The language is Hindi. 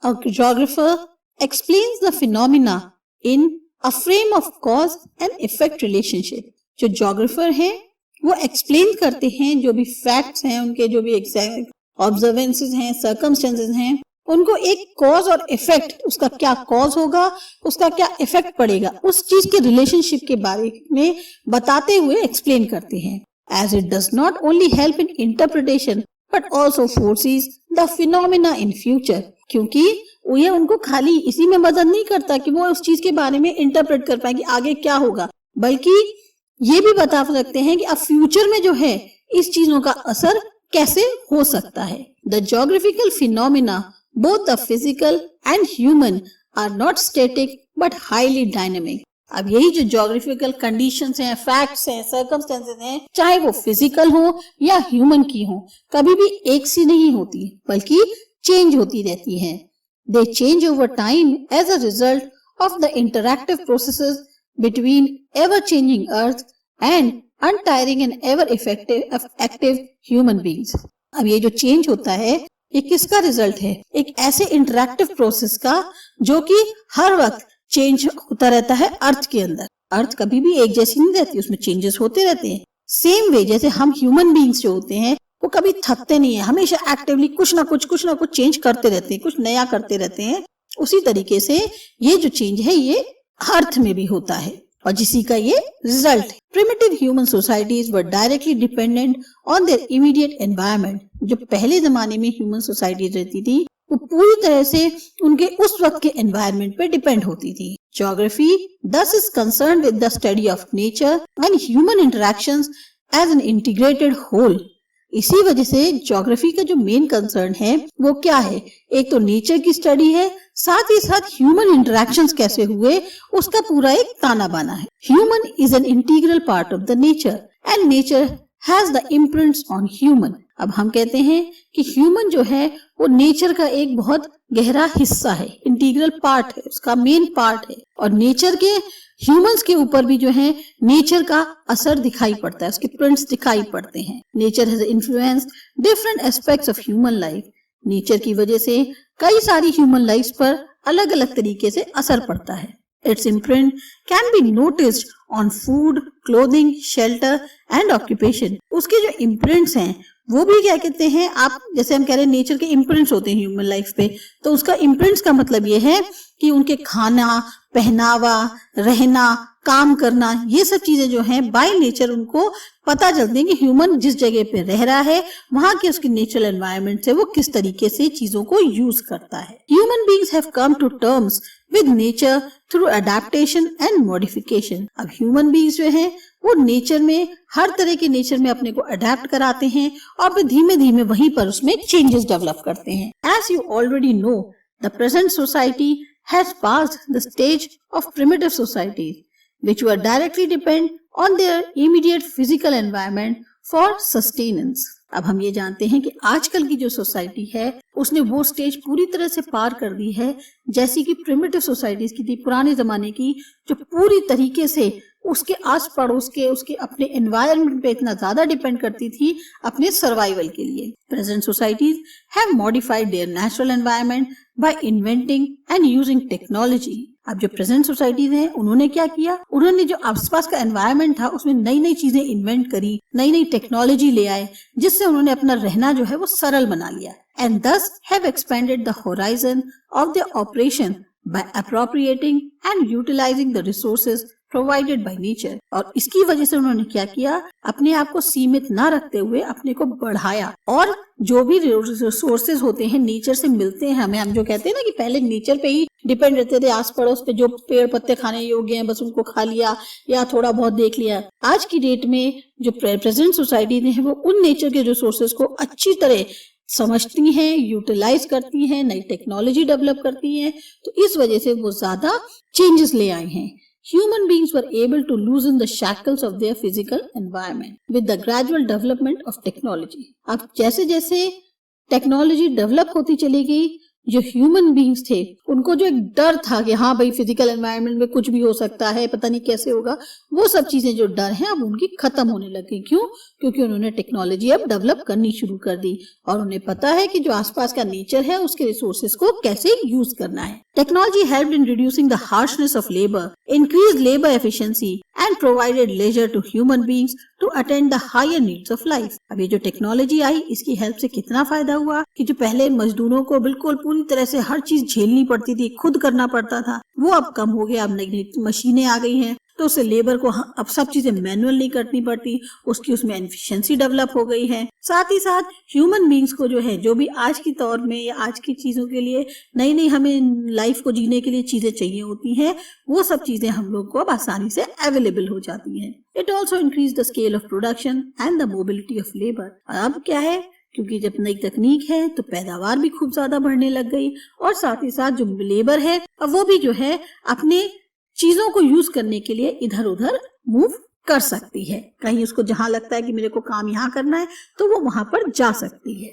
A geographer explains the phenomena in a frame of cause and effect relationship. जो geographer हैं वो explain करते हैं जो भी facts हैं, उनके जो भी observances हैं, circumstances हैं, उनको एक cause और effect, उसका क्या cause होगा, उसका क्या effect पड़ेगा, उस चीज के relationship के बारे में बताते हुए explain करते हैं. As it does not only help in interpretation but also foresees the phenomena in future. क्योंकि ये उनको खाली इसी में मदद नहीं करता कि वो उस चीज के बारे में इंटरप्रेट कर पाए कि आगे क्या होगा, बल्कि ये भी बता सकते हैं कि अब फ्यूचर में जो है इस चीजों का असर कैसे हो सकता है. The geographical phenomena, both the physical and human, are not static but highly dynamic. अब यही जो जोग्राफिकल कंडीशंस हैं, फैक्ट्स हैं, सर्कमस्टेंसेस हैं, चाहे वो फिजिकल हो या ह्यूमन की हो, कभी भी एक सी नहीं होती बल्कि चेंज होती रहती हैं. They change over time as a result of the interactive processes between ever changing earth and untiring and ever effective active human beings. अब ये जो चेंज होता है ये किसका रिजल्ट है? एक ऐसे इंटरैक्टिव प्रोसेस का जो कि हर वक्त चेंज होता रहता है अर्थ के अंदर. अर्थ कभी भी एक जैसी नहीं रहती, उसमें चेंजेस होते रहते हैं. सेम वे जैसे हम ह्यूमन बीइंग्स जो होते हैं वो कभी थकते नहीं है, हमेशा एक्टिवली कुछ ना कुछ चेंज करते रहते हैं, कुछ नया करते रहते हैं. उसी तरीके से ये जो चेंज है ये अर्थ में भी होता है और जिसी का ये रिजल्ट है. Primitive human societies were directly dependent on their immediate environment. जो पहले जमाने में ह्यूमन सोसाइटीज रहती थी वो पूरी तरह से उनके उस वक्त के एनवायरनमेंट पे डिपेंड होती थी. Geography thus is concerned with the study of nature and human interactions as an integrated whole. इसी वजह से ज्योग्राफी का जो मेन कंसर्न है वो क्या है? एक तो नेचर की स्टडी है, साथ ही साथ ह्यूमन इंटरेक्शंस कैसे हुए उसका पूरा एक ताना बाना है. Human is an integral part of the nature and nature has the imprints on human. अब हम कहते हैं कि ह्यूमन जो है वो नेचर का एक बहुत गहरा हिस्सा है, इंटीग्रल पार्ट है, उसका मेन पार्ट है. और नेचर के ह्यूमंस के ऊपर भी जो है नेचर का असर दिखाई पड़ता है, उसके प्रिंट्स दिखाई पड़ते हैं. Nature has influenced different aspects of human life. Nature की वजह से कई सारी ह्यूमन लाइफ पर अलग अलग तरीके से असर पड़ता है. Its imprint can be noticed on food, clothing, shelter and occupation. उसके जो imprints हैं वो भी क्या कहते हैं, आप जैसे हम कह रहे हैं नेचर के इम्प्रिंट्स होते हैं ह्यूमन लाइफ पे, तो उसका इम्प्रिंट्स का मतलब ये है कि उनके खाना, पहनावा, रहना, काम करना, ये सब चीजें जो हैं बाय नेचर उनको पता चलती है कि ह्यूमन जिस जगह पे रह रहा है वहां के उसके नेचुरल एनवायरनमेंट से वो किस तरीके से चीजों को यूज करता है. Human beings have come to terms with nature through adaptation and modification. अब ह्यूमन बीइंग्स जो है वो नेचर में हर तरह के नेचर में अपने को अडेप्ट कराते हैं और फिर धीमे धीमे वहीं पर उसमें चेंजेस डेवलप करते हैं. As you already know the present society has passed the stage of primitive societies, which were directly depend on their immediate physical environment for sustenance. अब हम ये जानते हैं कि आजकल की जो सोसाइटी है उसने वो स्टेज पूरी तरह से पार कर दी है जैसी कि प्रिमिटिव सोसाइटीज की थी, पुराने जमाने की, जो पूरी तरीके से उसके आस पड़ोस के उसके अपने एनवायरनमेंट पे इतना ज्यादा डिपेंड करती थी अपने सर्वाइवल के लिए. Present societies have modified their natural environment by inventing and using technology. अब जो प्रेजेंट सोसाइटीज हैं उन्होंने क्या किया, उन्होंने जो आसपास का एनवायरनमेंट था उसमें नई नई चीजें इन्वेंट करी, नई नई टेक्नोलॉजी ले आए जिससे उन्होंने अपना रहना जो है वो सरल बना लिया. And thus have expanded the horizon of their operation by appropriating and utilizing the resources provided by nature. और इसकी वजह से उन्होंने क्या किया, अपने आप को सीमित ना रखते हुए अपने को बढ़ाया और जो भी रिसोर्सेज होते हैं नेचर से मिलते हैं हमें, हम जो कहते हैं ना कि पहले नेचर पे ही डिपेंड रहते थे, आस पड़ोस पे जो पेड़ पत्ते खाने योग्य हैं बस उनको खा लिया या थोड़ा बहुत देख लिया. आज की डेट में जो प्रेजेंट सोसाइटी है वो उन नेचर के रिसोर्सेज को अच्छी तरह समझती हैं, यूटिलाइज करती हैं, नई टेक्नोलॉजी डेवलप करती हैं, तो इस वजह से वो ज्यादा चेंजेस ले आए हैं. Human beings were able to loosen the shackles of their physical environment with the gradual development of technology. अब जैसे जैसे टेक्नोलॉजी डेवलप होती चली गई जो ह्यूमन बींग्स थे उनको जो एक डर था कि हाँ भाई फिजिकल एनवायरनमेंट में कुछ भी हो सकता है, पता नहीं कैसे होगा, वो सब चीजें जो डर है अब उनकी खत्म होने लग गई। क्यों? क्योंकि उन्होंने टेक्नोलॉजी अब डेवलप करनी शुरू कर दी और उन्हें पता है कि जो आसपास का नेचर है उसके रिसोर्सेज को कैसे यूज करना है। Technology helped in reducing the harshness of labour, increase labour efficiency and provided leisure to human beings to attend the higher needs of life. अब ये जो टेक्नोलॉजी आई इसकी हेल्प से कितना फायदा हुआ कि जो पहले मजदूरों को बिल्कुल पूरी तरह से हर चीज झेलनी पड़ती थी, खुद करना पड़ता था, वो अब कम हो गया। अब नई नई मशीनें आ गई हैं तो उससे लेबर को अब सब चीजें मैनुअल नहीं करनी पड़ती, उसमें एफिशिएंसी डेवलप हो गई है। साथ ही साथ ह्यूमन बींग्स को जो है, जो भी आज की दौर में या आज की चीजों के लिए नई नई हमें लाइफ को जीने के लिए चीजें चाहिए होती हैं, वो सब चीजें हम लोग को अब आसानी से अवेलेबल हो जाती हैं। It also increase the scale of production and the mobility of labour. अब क्या है, क्योंकि जब नई तकनीक है तो पैदावार भी खूब ज्यादा बढ़ने लग गई और साथ ही साथ जो लेबर है अब वो भी जो है अपने चीजों को यूज करने के लिए इधर उधर मूव कर सकती है। कहीं उसको जहां लगता है कि मेरे को काम यहाँ करना है तो वो वहां पर जा सकती है।